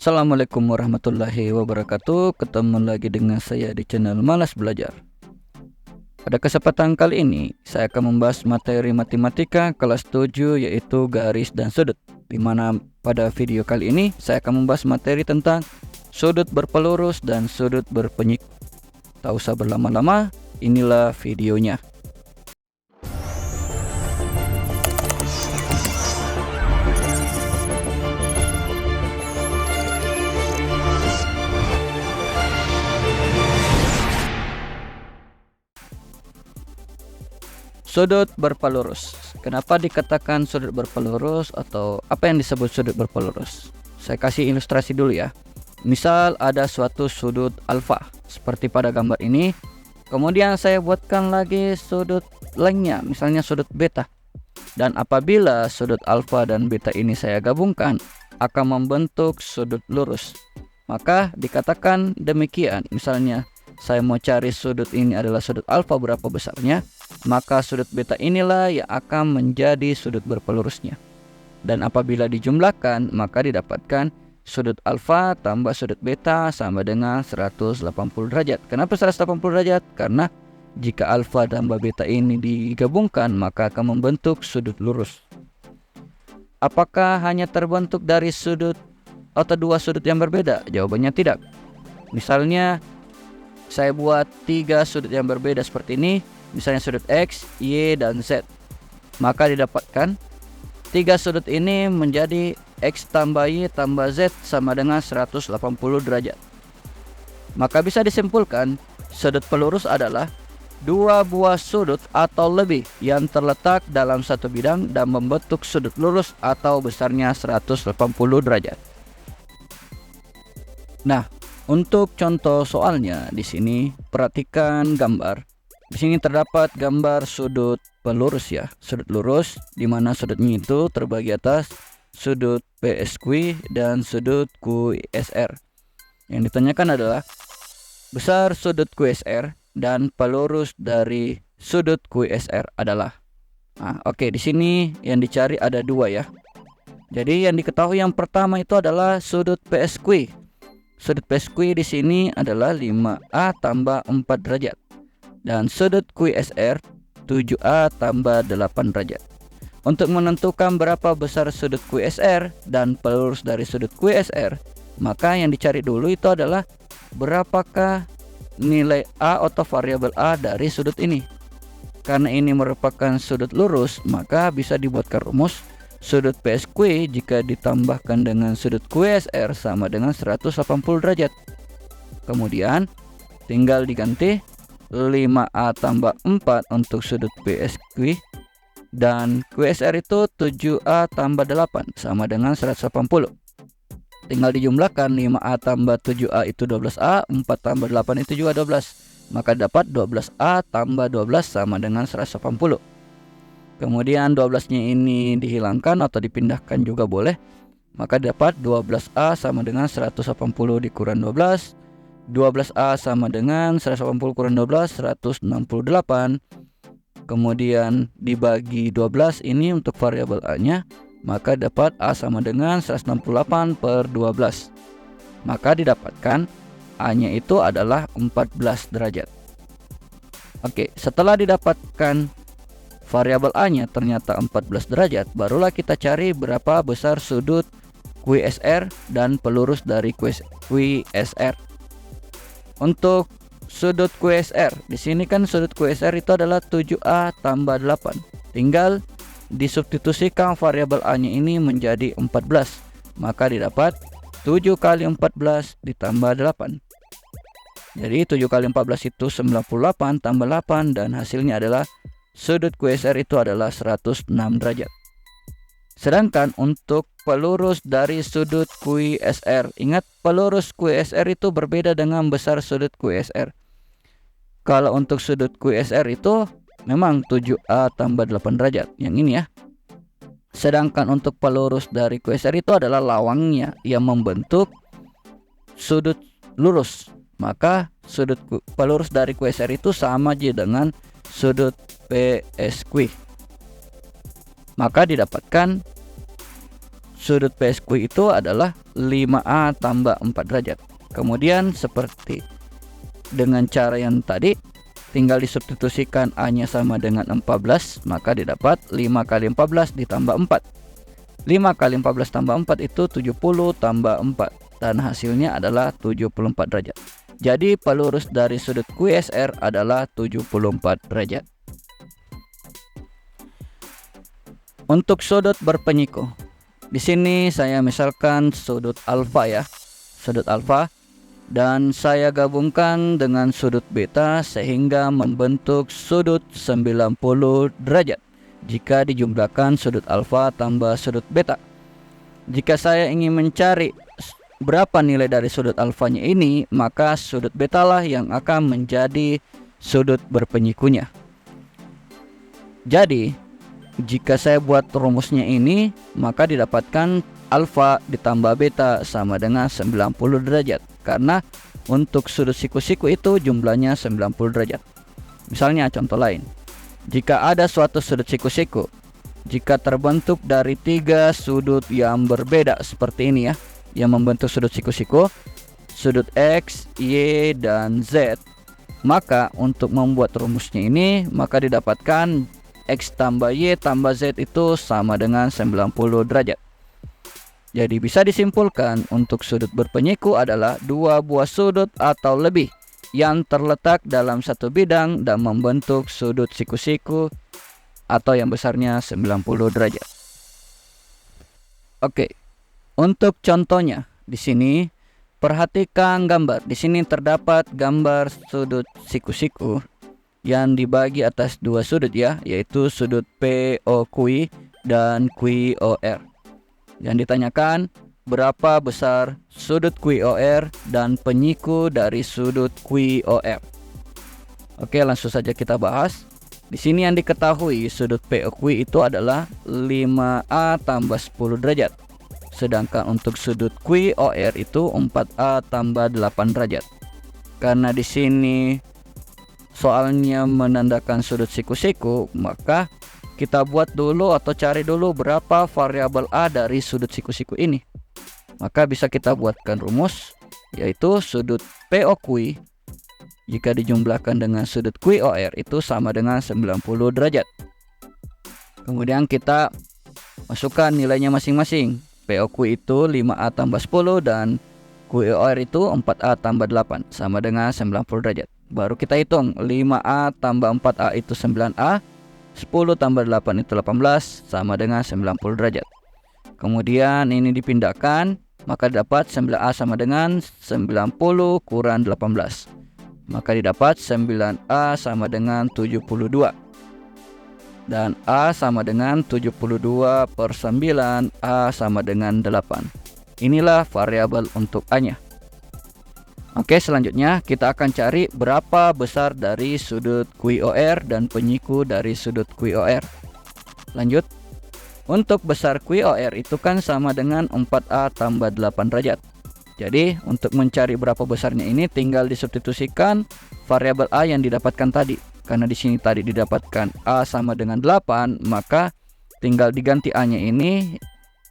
Assalamualaikum warahmatullahi wabarakatuh. Ketemu lagi dengan saya di channel Malas Belajar. Pada kesempatan kali ini saya akan membahas materi matematika kelas 7 yaitu garis dan sudut. Di mana pada video kali ini saya akan membahas materi tentang sudut berpelurus dan sudut berpenyik. Tak usah berlama-lama, inilah videonya. Sudut berpelurus. Kenapa dikatakan sudut berpelurus atau apa yang disebut sudut berpelurus? Saya kasih ilustrasi dulu ya. Misal ada suatu sudut alfa seperti pada gambar ini. Kemudian saya buatkan lagi sudut lainnya, misalnya sudut beta. Dan apabila sudut alfa dan beta ini saya gabungkan akan membentuk sudut lurus. Maka dikatakan demikian. Misalnya saya mau cari sudut ini adalah sudut alfa berapa besarnya, maka sudut beta inilah yang akan menjadi sudut berpelurusnya. Dan apabila dijumlahkan, maka didapatkan sudut alfa tambah sudut beta sama dengan 180 derajat. Kenapa 180 derajat? Karena jika alfa tambah beta ini digabungkan, maka akan membentuk sudut lurus. Apakah hanya terbentuk dari sudut atau dua sudut yang berbeda? Jawabannya tidak. Misalnya saya buat 3 sudut yang berbeda seperti ini, misalnya sudut X, Y, dan Z. Maka didapatkan 3 sudut ini menjadi X tambah Y tambah Z sama dengan 180 derajat. Maka bisa disimpulkan sudut pelurus adalah dua buah sudut atau lebih yang terletak dalam satu bidang dan membentuk sudut lurus atau besarnya 180 derajat. Nah, untuk contoh soalnya di sini perhatikan gambar. Di sini terdapat gambar sudut pelurus ya, sudut lurus di mana sudutnya itu terbagi atas sudut PSQ dan sudut QSR. Yang ditanyakan adalah besar sudut QSR dan pelurus dari sudut QSR adalah. Oke, di sini yang dicari ada dua ya. Jadi yang diketahui yang pertama itu adalah sudut PSQ. Sudut PSQ di sini adalah 5A tambah 4 derajat. Dan sudut QSR 7A tambah 8 derajat. Untuk menentukan berapa besar sudut QSR dan pelurus dari sudut QSR, maka yang dicari dulu itu adalah berapakah nilai A atau variabel A dari sudut ini. Karena ini merupakan sudut lurus, maka bisa dibuatkan rumus sudut PSQ jika ditambahkan dengan sudut QSR sama dengan 180 derajat. Kemudian tinggal diganti 5A tambah 4 untuk sudut PSQ dan QSR itu 7A tambah 8 sama dengan 180. Tinggal dijumlahkan 5A tambah 7A itu 12A, 4 tambah 8 itu juga 12. Maka dapat 12A tambah 12 sama dengan 180. Kemudian 12-nya ini dihilangkan atau dipindahkan juga boleh. Maka dapat 12A sama dengan 180 dikurang 12. 12A sama dengan 180 kurang 12, 168. Kemudian dibagi 12 ini untuk variabel A-nya. Maka dapat A sama dengan 168 per 12. Maka didapatkan A-nya itu adalah 14 derajat. Oke, setelah didapatkan variabel A-nya ternyata 14 derajat, barulah kita cari berapa besar sudut QSR dan pelurus dari QSR. Untuk sudut QSR, di sini kan sudut QSR itu adalah 7A tambah 8. Tinggal disubstitusikan variabel A-nya ini menjadi 14. Maka didapat 7 kali 14 ditambah 8. Jadi 7 kali 14 itu 98 tambah 8 dan hasilnya adalah sudut QSR itu adalah 106 derajat. Sedangkan untuk pelurus dari sudut QSR, ingat pelurus QSR itu berbeda dengan besar sudut QSR. Kalau untuk sudut QSR itu memang 7A tambah 8 derajat, yang ini ya. Sedangkan untuk pelurus dari QSR itu adalah lawangnya yang membentuk sudut lurus. Maka sudut pelurus dari QSR itu sama aja dengan sudut PSQ. Maka didapatkan sudut PSQ itu adalah 5A tambah 4 derajat. Kemudian seperti dengan cara yang tadi, tinggal disubstitusikan A-nya sama dengan 14, maka didapat 5 kali 14 ditambah 4. 5 kali 14 tambah 4 itu 70 tambah 4, dan hasilnya adalah 74 derajat. Jadi pelurus dari sudut QSR adalah 74 derajat. Untuk sudut berpenyiku, di sini saya misalkan sudut alfa ya, sudut alfa, dan saya gabungkan dengan sudut beta sehingga membentuk sudut 90 derajat jika dijumlahkan sudut alfa tambah sudut beta. Jika saya ingin mencari berapa nilai dari sudut alfanya ini, maka sudut beta lah yang akan menjadi sudut berpenyikunya. Jadi jika saya buat rumusnya ini, maka didapatkan alfa ditambah beta sama dengan 90 derajat. Karena untuk sudut siku-siku itu jumlahnya 90 derajat. Misalnya contoh lain. Jika ada suatu sudut siku-siku, jika terbentuk dari 3 sudut yang berbeda seperti ini ya, yang membentuk sudut siku-siku, sudut X, Y, dan Z, maka untuk membuat rumusnya ini, maka didapatkan X tambah Y tambah Z itu sama dengan 90 derajat. Jadi bisa disimpulkan untuk sudut berpenyiku adalah 2 buah sudut atau lebih yang terletak dalam satu bidang dan membentuk sudut siku-siku atau yang besarnya 90 derajat. Oke. Untuk contohnya di sini perhatikan gambar. Di sini terdapat gambar sudut siku-siku yang dibagi atas 2 sudut ya, yaitu sudut POQ dan QOR. Yang ditanyakan berapa besar sudut QOR dan penyiku dari sudut QOR. Oke, langsung saja kita bahas. Di sini yang diketahui sudut POQ itu adalah 5A tambah 10 derajat. Sedangkan untuk sudut QOR itu 4A tambah 8 derajat. Karena di sini soalnya menandakan sudut siku-siku, maka kita buat dulu atau cari dulu berapa variabel A dari sudut siku-siku ini. Maka bisa kita buatkan rumus, yaitu sudut POQ jika dijumlahkan dengan sudut QOR itu sama dengan 90 derajat. Kemudian kita masukkan nilainya masing-masing. POQ itu 5A tambah 10 dan QOR itu 4A tambah 8 sama dengan 90 derajat. Baru kita hitung 5A tambah 4A itu 9A, 10 tambah 8 itu 18 sama dengan 90 derajat. Kemudian ini dipindahkan, maka dapat 9A sama dengan 90 kurang 18. Maka didapat 9A sama dengan 72. Dan A sama dengan 72 per 9, A sama dengan 8. Inilah variabel untuk A-nya. Oke, selanjutnya kita akan cari berapa besar dari sudut QOR dan penyiku dari sudut QOR. Lanjut. Untuk besar QOR itu kan sama dengan 4A tambah 8 derajat. Jadi untuk mencari berapa besarnya ini tinggal disubstitusikan variabel A yang didapatkan tadi. Karena di sini tadi didapatkan A sama dengan 8, maka tinggal diganti A-nya ini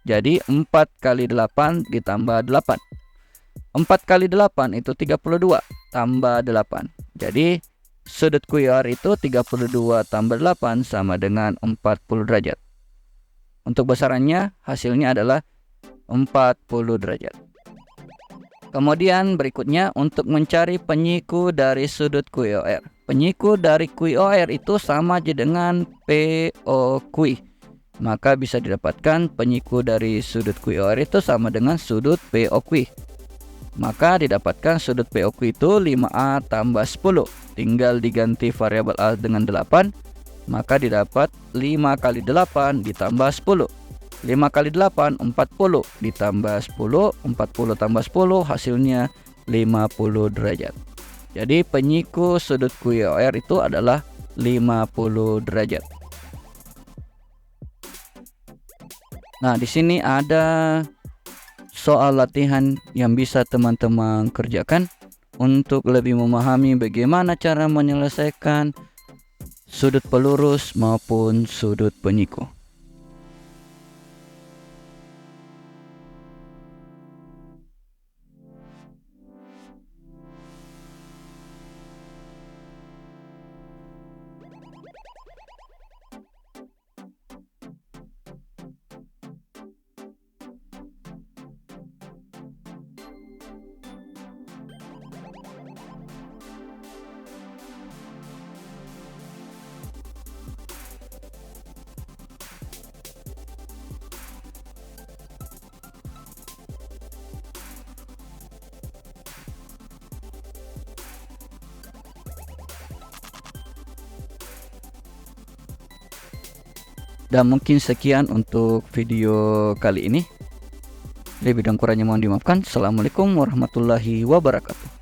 jadi 4 kali 8 ditambah 8. 4 kali 8 itu 32 tambah 8. Jadi sudut QOR itu 32 tambah 8 sama dengan 40 derajat. Untuk besarannya hasilnya adalah 40 derajat. Kemudian berikutnya untuk mencari penyiku dari sudut QOR. Penyiku dari QOR itu sama aja dengan POQ. Maka bisa didapatkan penyiku dari sudut QOR itu sama dengan sudut POQ. Maka didapatkan sudut POQ itu 5A tambah 10. Tinggal diganti variabel A dengan 8. Maka didapat 5 kali 8 ditambah 10. 5 kali 8, 40 ditambah 10. 40 tambah 10 hasilnya 50 derajat. Jadi penyiku sudut QOR itu adalah 50 derajat. Nah, di sini ada soal latihan yang bisa teman-teman kerjakan untuk lebih memahami bagaimana cara menyelesaikan sudut pelurus maupun sudut penyiku. Dan mungkin sekian untuk video kali ini. Lebih dan kurangnya mohon dimaafkan. Assalamualaikum warahmatullahi wabarakatuh.